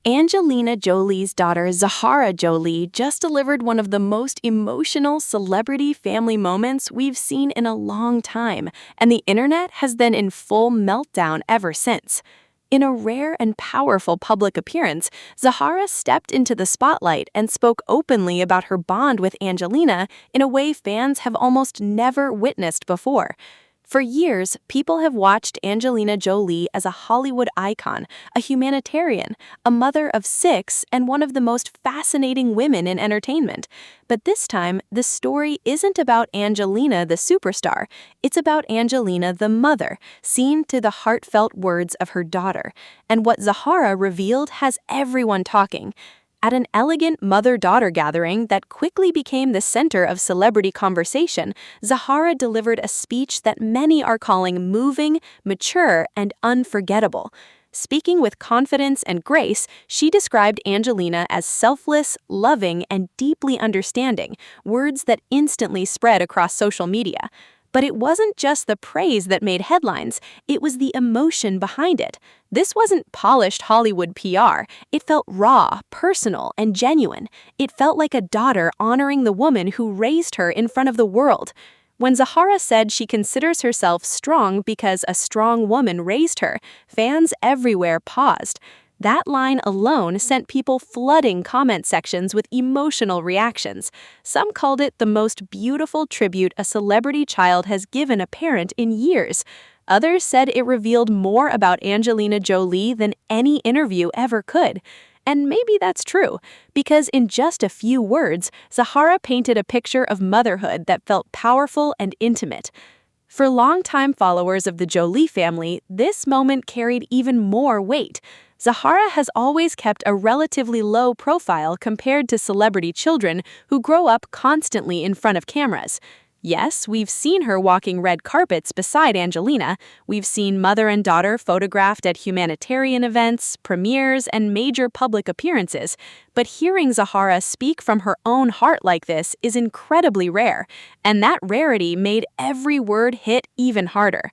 Angelina Jolie's daughter Zahara Jolie just delivered one of the most emotional celebrity family moments we've seen in a long time, and the internet has been in full meltdown ever since. In a rare and powerful public appearance, Zahara stepped into the spotlight and spoke openly about her bond with Angelina in a way fans have almost never witnessed before. For years, people have watched Angelina Jolie as a Hollywood icon, a humanitarian, a mother of 6, and one of the most fascinating women in entertainment. But this time, the story isn't about Angelina the superstar. It's about Angelina the mother, seen through the heartfelt words of her daughter. And what Zahara revealed has everyone talking. At an elegant mother-daughter gathering that quickly became the center of celebrity conversation, Zahara delivered a speech that many are calling moving, mature, and unforgettable. Speaking with confidence and grace, she described Angelina as selfless, loving, and deeply understanding, words that instantly spread across social media. But it wasn't just the praise that made headlines, it was the emotion behind it. This wasn't polished Hollywood PR. It felt raw, personal, and genuine. It felt like a daughter honoring the woman who raised her in front of the world. When Zahara said she considers herself strong because a strong woman raised her, fans everywhere paused. That line alone sent people flooding comment sections with emotional reactions. Some called it the most beautiful tribute a celebrity child has given a parent in years. Others said it revealed more about Angelina Jolie than any interview ever could. And maybe that's true, because in just a few words, Zahara painted a picture of motherhood that felt powerful and intimate. For longtime followers of the Jolie family, this moment carried even more weight. Zahara has always kept a relatively low profile compared to celebrity children who grow up constantly in front of cameras. Yes, we've seen her walking red carpets beside Angelina. We've seen mother and daughter photographed at humanitarian events, premieres, and major public appearances. But hearing Zahara speak from her own heart like this is incredibly rare, and that rarity made every word hit even harder.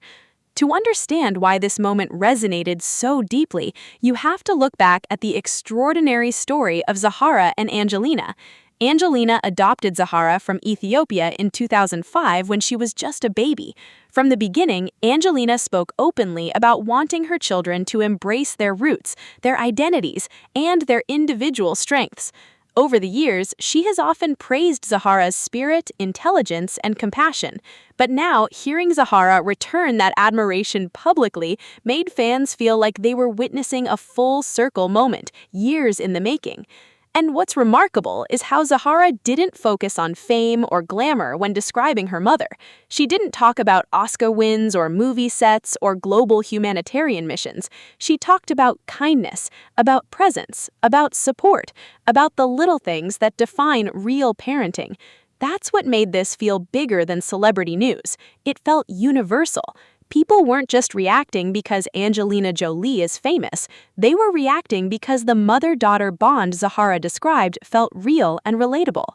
To understand why this moment resonated so deeply, you have to look back at the extraordinary story of Zahara and Angelina. Angelina adopted Zahara from Ethiopia in 2005 when she was just a baby. From the beginning, Angelina spoke openly about wanting her children to embrace their roots, their identities, and their individual strengths. Over the years, she has often praised Zahara's spirit, intelligence, and compassion. But now, hearing Zahara return that admiration publicly made fans feel like they were witnessing a full-circle moment, years in the making. And what's remarkable is how Zahara didn't focus on fame or glamour when describing her mother. She didn't talk about Oscar wins or movie sets or global humanitarian missions. She talked about kindness, about presence, about support, about the little things that define real parenting. That's what made this feel bigger than celebrity news. It felt universal. People weren't just reacting because Angelina Jolie is famous. They were reacting because the mother-daughter bond Zahara described felt real and relatable.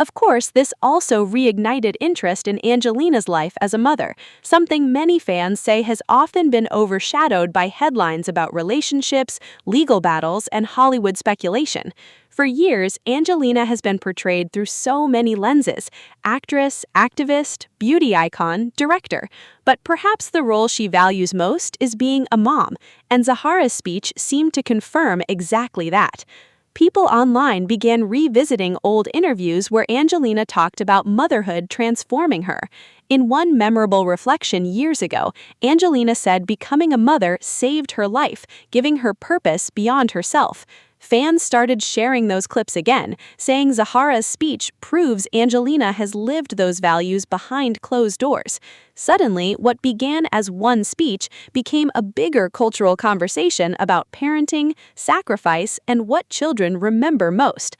Of course, this also reignited interest in Angelina's life as a mother, something many fans say has often been overshadowed by headlines about relationships, legal battles, and Hollywood speculation. For years, Angelina has been portrayed through so many lenses: actress, activist, beauty icon, director. But perhaps the role she values most is being a mom, and Zahara's speech seemed to confirm exactly that. People online began revisiting old interviews where Angelina talked about motherhood transforming her. In one memorable reflection years ago, Angelina said becoming a mother saved her life, giving her purpose beyond herself. Fans started sharing those clips again, saying Zahara's speech proves Angelina has lived those values behind closed doors. Suddenly, what began as one speech became a bigger cultural conversation about parenting, sacrifice, and what children remember most.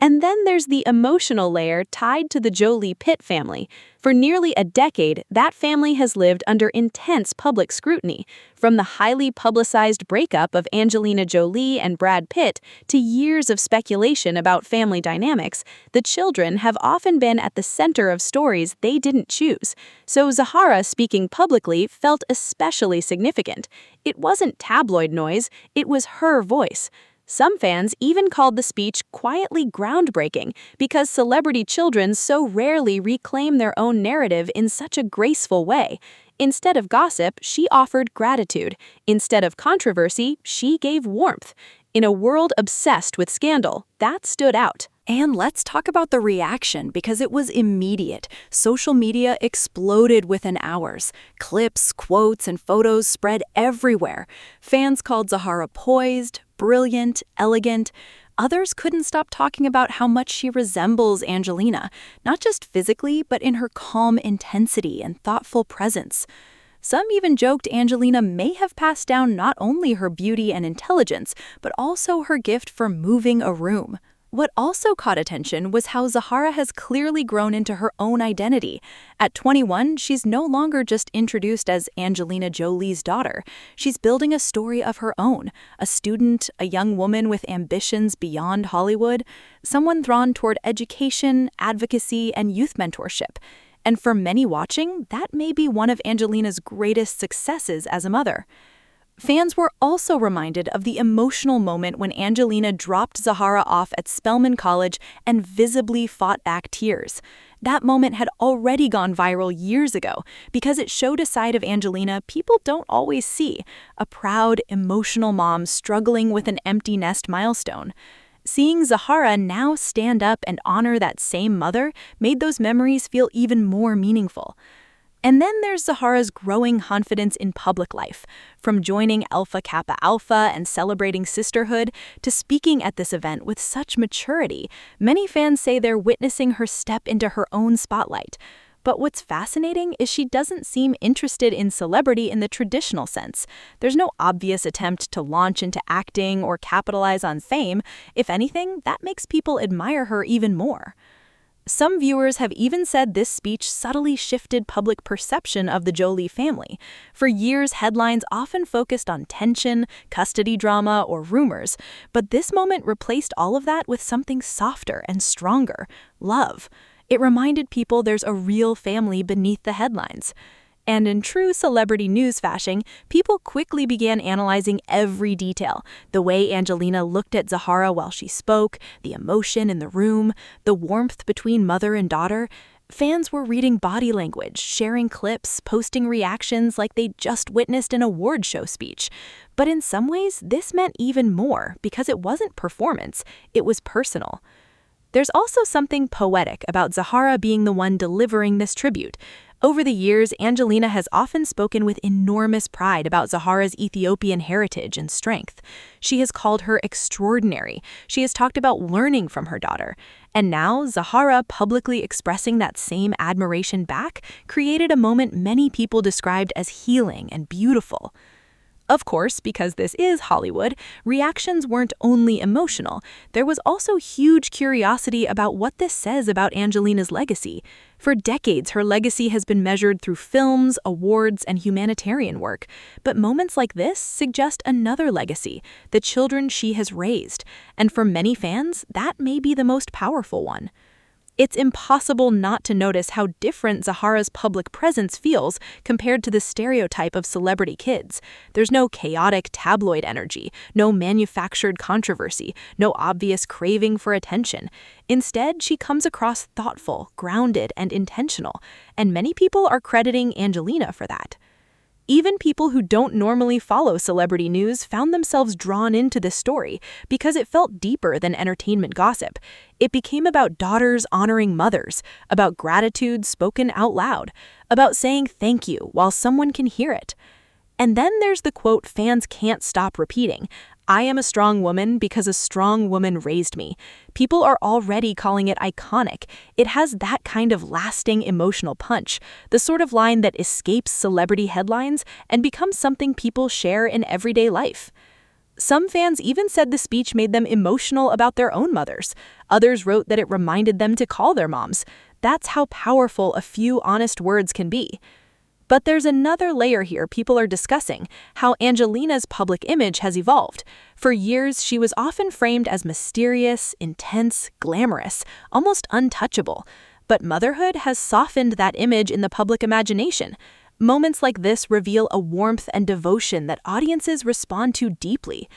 And then there's the emotional layer tied to the Jolie Pitt family. For nearly a decade, that family has lived under intense public scrutiny. From the highly publicized breakup of Angelina Jolie and Brad Pitt to years of speculation about family dynamics, the children have often been at the center of stories they didn't choose. So Zahara speaking publicly felt especially significant. It wasn't tabloid noise, it was her voice. Some fans even called the speech quietly groundbreaking because celebrity children so rarely reclaim their own narrative in such a graceful way. Instead of gossip, she offered gratitude. Instead of controversy, she gave warmth. In a world obsessed with scandal, that stood out. And let's talk about the reaction because it was immediate. Social media exploded within hours. Clips, quotes, and photos spread everywhere. Fans called Zahara poised, brilliant, elegant. Others couldn't stop talking about how much she resembles Angelina, not just physically, but in her calm intensity and thoughtful presence. Some even joked Angelina may have passed down not only her beauty and intelligence, but also her gift for moving a room. What also caught attention was how Zahara has clearly grown into her own identity. At 21, she's no longer just introduced as Angelina Jolie's daughter. She's building a story of her own, a student, a young woman with ambitions beyond Hollywood, someone drawn toward education, advocacy, and youth mentorship. And for many watching, that may be one of Angelina's greatest successes as a mother. Fans were also reminded of the emotional moment when Angelina dropped Zahara off at Spelman College and visibly fought back tears. That moment had already gone viral years ago because it showed a side of Angelina people don't always see, a proud, emotional mom struggling with an empty nest milestone. Seeing Zahara now stand up and honor that same mother made those memories feel even more meaningful. And then there's Zahara's growing confidence in public life. From joining Alpha Kappa Alpha and celebrating sisterhood to speaking at this event with such maturity, many fans say they're witnessing her step into her own spotlight. But what's fascinating is she doesn't seem interested in celebrity in the traditional sense. There's no obvious attempt to launch into acting or capitalize on fame. If anything, that makes people admire her even more. Some viewers have even said this speech subtly shifted public perception of the Jolie family. For years, headlines often focused on tension, custody drama, or rumors, but this moment replaced all of that with something softer and stronger: love. It reminded people there's a real family beneath the headlines. And in true celebrity news fashion, people quickly began analyzing every detail. The way Angelina looked at Zahara while she spoke, the emotion in the room, the warmth between mother and daughter. Fans were reading body language, sharing clips, posting reactions like they'd just witnessed an award show speech. But in some ways, this meant even more because it wasn't performance, it was personal. There's also something poetic about Zahara being the one delivering this tribute. Over the years, Angelina has often spoken with enormous pride about Zahara's Ethiopian heritage and strength. She has called her extraordinary. She has talked about learning from her daughter. And now, Zahara publicly expressing that same admiration back created a moment many people described as healing and beautiful. Of course, because this is Hollywood, reactions weren't only emotional. There was also huge curiosity about what this says about Angelina's legacy. For decades, her legacy has been measured through films, awards, and humanitarian work. But moments like this suggest another legacy: the children she has raised. And for many fans, that may be the most powerful one. It's impossible not to notice how different Zahara's public presence feels compared to the stereotype of celebrity kids. There's no chaotic tabloid energy, no manufactured controversy, no obvious craving for attention. Instead, she comes across thoughtful, grounded, and intentional, and many people are crediting Angelina for that. Even people who don't normally follow celebrity news found themselves drawn into this story because it felt deeper than entertainment gossip. It became about daughters honoring mothers, about gratitude spoken out loud, about saying thank you while someone can hear it. And then there's the quote fans can't stop repeating: "I am a strong woman because a strong woman raised me." People are already calling it iconic. It has that kind of lasting emotional punch, the sort of line that escapes celebrity headlines and becomes something people share in everyday life. Some fans even said the speech made them emotional about their own mothers. Others wrote that it reminded them to call their moms. That's how powerful a few honest words can be. But there's another layer here people are discussing: how Angelina's public image has evolved. For years, she was often framed as mysterious, intense, glamorous, almost untouchable. But motherhood has softened that image in the public imagination. Moments like this reveal a warmth and devotion that audiences respond to deeply.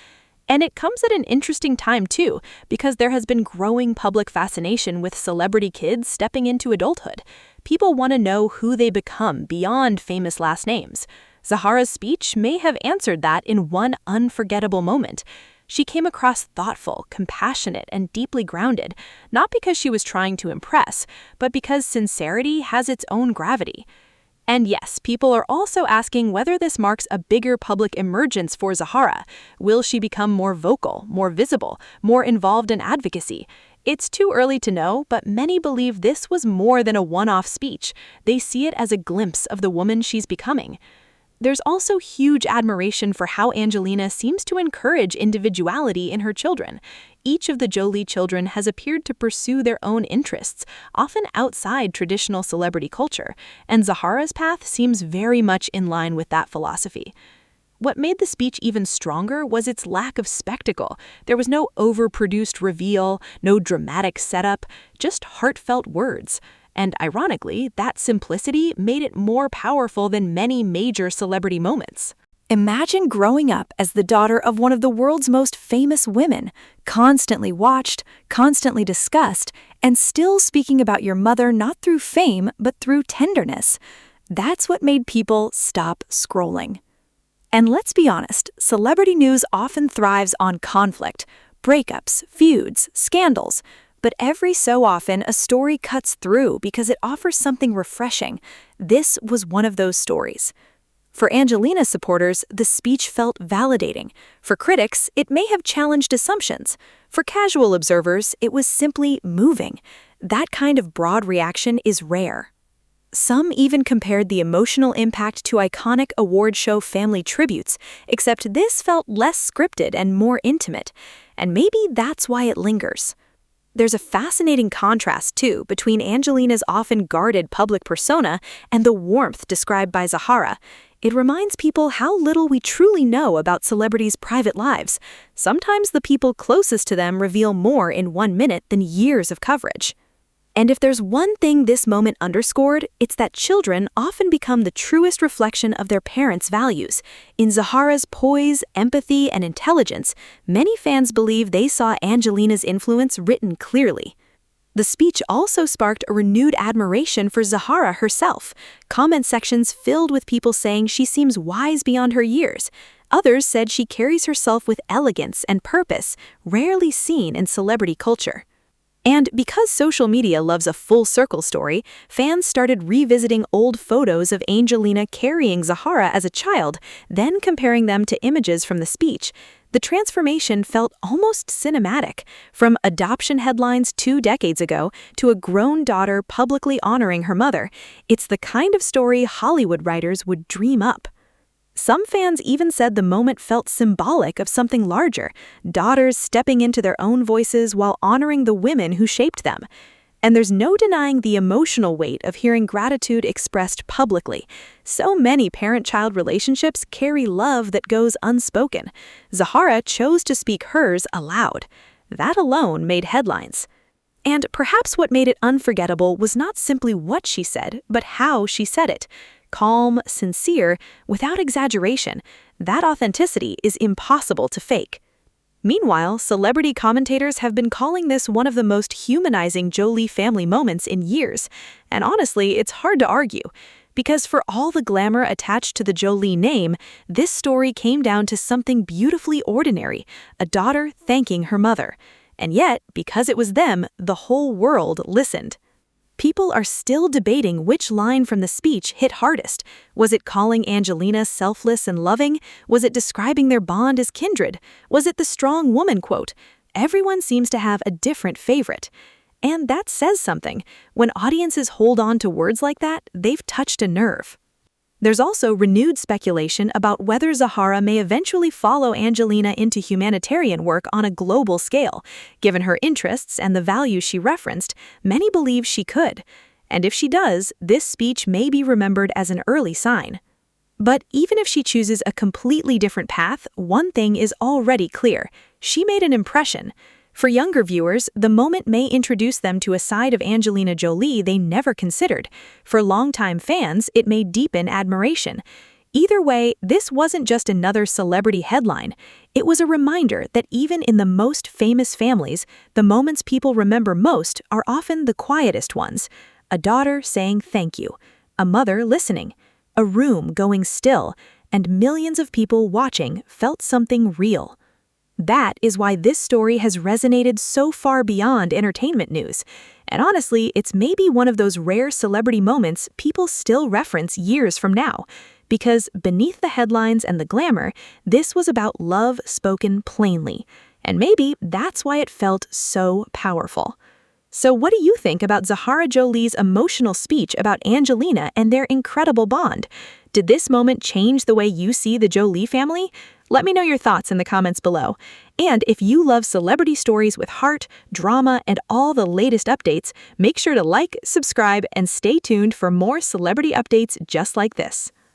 And it comes at an interesting time, too, because there has been growing public fascination with celebrity kids stepping into adulthood. People want to know who they become beyond famous last names. Zahara's speech may have answered that in one unforgettable moment. She came across thoughtful, compassionate, and deeply grounded, not because she was trying to impress, but because sincerity has its own gravity. And yes, people are also asking whether this marks a bigger public emergence for Zahara. Will she become more vocal, more visible, more involved in advocacy? It's too early to know, but many believe this was more than a one-off speech. They see it as a glimpse of the woman she's becoming. There's also huge admiration for how Angelina seems to encourage individuality in her children. Each of the Jolie children has appeared to pursue their own interests, often outside traditional celebrity culture, and Zahara's path seems very much in line with that philosophy. What made the speech even stronger was its lack of spectacle. There was no overproduced reveal, no dramatic setup, just heartfelt words. And ironically, that simplicity made it more powerful than many major celebrity moments. Imagine growing up as the daughter of one of the world's most famous women, constantly watched, constantly discussed, and still speaking about your mother not through fame, but through tenderness. That's what made people stop scrolling. And let's be honest, celebrity news often thrives on conflict, breakups, feuds, scandals. But every so often, a story cuts through because it offers something refreshing. This was one of those stories. For Angelina supporters, the speech felt validating. For critics, it may have challenged assumptions. For casual observers, it was simply moving. That kind of broad reaction is rare. Some even compared the emotional impact to iconic award show family tributes, except this felt less scripted and more intimate. And maybe that's why it lingers. There's a fascinating contrast, too, between Angelina's often guarded public persona and the warmth described by Zahara. It reminds people how little we truly know about celebrities' private lives. Sometimes the people closest to them reveal more in 1 minute than years of coverage. And if there's one thing this moment underscored, it's that children often become the truest reflection of their parents' values. In Zahara's poise, empathy, and intelligence, many fans believe they saw Angelina's influence written clearly. The speech also sparked a renewed admiration for Zahara herself. Comment sections filled with people saying she seems wise beyond her years. Others said she carries herself with elegance and purpose, rarely seen in celebrity culture. And because social media loves a full circle story, fans started revisiting old photos of Angelina carrying Zahara as a child, then comparing them to images from the speech. The transformation felt almost cinematic, from adoption headlines 2 decades ago to a grown daughter publicly honoring her mother. It's the kind of story Hollywood writers would dream up. Some fans even said the moment felt symbolic of something larger, daughters stepping into their own voices while honoring the women who shaped them. And there's no denying the emotional weight of hearing gratitude expressed publicly. So many parent-child relationships carry love that goes unspoken. Zahara chose to speak hers aloud. That alone made headlines. And perhaps what made it unforgettable was not simply what she said, but how she said it. Calm, sincere, without exaggeration. That authenticity is impossible to fake. Meanwhile, celebrity commentators have been calling this one of the most humanizing Jolie family moments in years. And honestly, it's hard to argue. Because for all the glamour attached to the Jolie name, this story came down to something beautifully ordinary, a daughter thanking her mother. And yet, because it was them, the whole world listened. People are still debating which line from the speech hit hardest. Was it calling Angelina selfless and loving? Was it describing their bond as kindred? Was it the strong woman quote? Everyone seems to have a different favorite. And that says something. When audiences hold on to words like that, they've touched a nerve. There's also renewed speculation about whether Zahara may eventually follow Angelina into humanitarian work on a global scale. Given her interests and the values she referenced, many believe she could. And if she does, this speech may be remembered as an early sign. But even if she chooses a completely different path, one thing is already clear. She made an impression. For younger viewers, the moment may introduce them to a side of Angelina Jolie they never considered. For longtime fans, it may deepen admiration. Either way, this wasn't just another celebrity headline. It was a reminder that even in the most famous families, the moments people remember most are often the quietest ones. A daughter saying thank you, a mother listening, a room going still, and millions of people watching felt something real. That is why this story has resonated so far beyond entertainment news. And honestly, it's maybe one of those rare celebrity moments people still reference years from now. Because beneath the headlines and the glamour, this was about love spoken plainly. And maybe that's why it felt so powerful. So what do you think about Zahara Jolie's emotional speech about Angelina and their incredible bond? Did this moment change the way you see the Jolie family? Let me know your thoughts in the comments below. And if you love celebrity stories with heart, drama, and all the latest updates, make sure to like, subscribe, and stay tuned for more celebrity updates just like this.